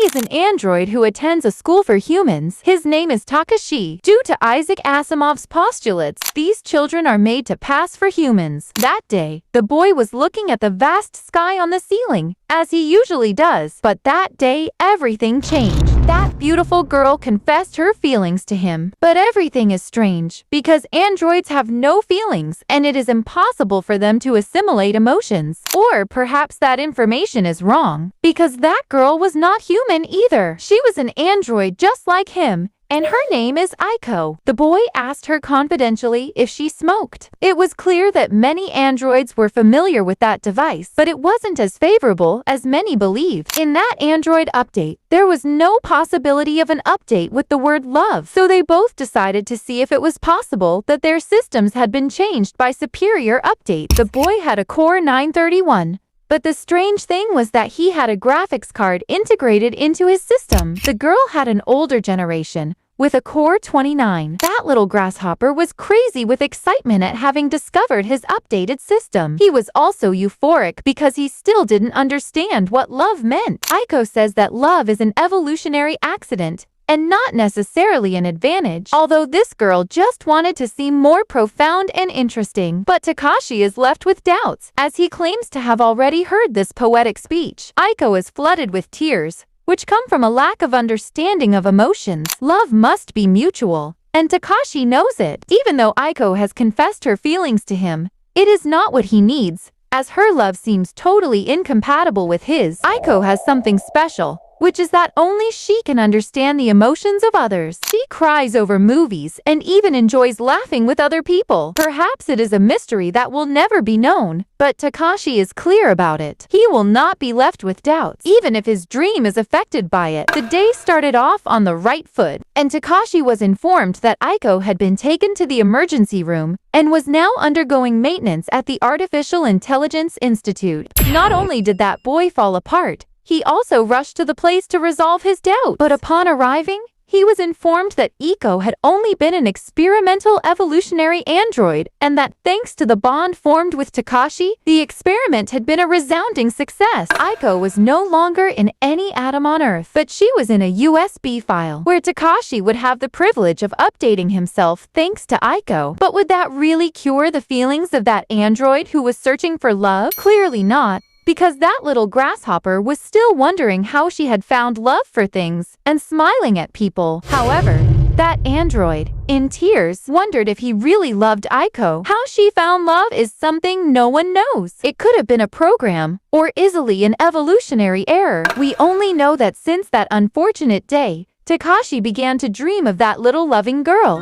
is an android who attends a school for humans. His name is Takashi. Due to Isaac Asimov's postulates, these children are made to pass for humans. That day, the boy was looking at the vast sky on the ceiling, as he usually does. But that day, everything changed. That beautiful girl confessed her feelings to him. But everything is strange, because androids have no feelings, and it is impossible for them to assimilate emotions. Or perhaps that information is wrong, because that girl was not human either. She was an android just like him, and her name is Aiko. The boy asked her confidentially if she smoked. It was clear that many androids were familiar with that device, but it wasn't as favorable as many believed. In that android update, there was no possibility of an update with the word love, so they both decided to see if it was possible that their systems had been changed by superior updates. The boy had a Core 931. But the strange thing was that he had a graphics card integrated into his system. The girl had an older generation, with a Core 29. That little grasshopper was crazy with excitement at having discovered his updated system. He was also euphoric because he still didn't understand what love meant. Aiko says that love is an evolutionary accident, and not necessarily an advantage, although this girl just wanted to seem more profound and interesting. But Takashi is left with doubts, as he claims to have already heard this poetic speech. Aiko is flooded with tears, which come from a lack of understanding of emotions. Love must be mutual, and Takashi knows it. Even though Aiko has confessed her feelings to him, it is not what he needs, as her love seems totally incompatible with his. Aiko has something special, which is that only she can understand the emotions of others. She cries over movies and even enjoys laughing with other people. Perhaps it is a mystery that will never be known, but Takashi is clear about it. He will not be left with doubts, even if his dream is affected by it. The day started off on the right foot, and Takashi was informed that Aiko had been taken to the emergency room and was now undergoing maintenance at the Artificial Intelligence Institute. Not only did that boy fall apart, he also rushed to the place to resolve his doubt. But upon arriving, he was informed that Aiko had only been an experimental evolutionary android, and that thanks to the bond formed with Takashi, the experiment had been a resounding success. Aiko was no longer in any atom on Earth, but she was in a USB file, where Takashi would have the privilege of updating himself thanks to Aiko. But would that really cure the feelings of that android who was searching for love? Clearly not, because that little grasshopper was still wondering how she had found love for things and smiling at people. However, that android, in tears, wondered if he really loved Aiko. How she found love is something no one knows. It could have been a program, or easily an evolutionary error. We only know that since that unfortunate day, Takashi began to dream of that little loving girl.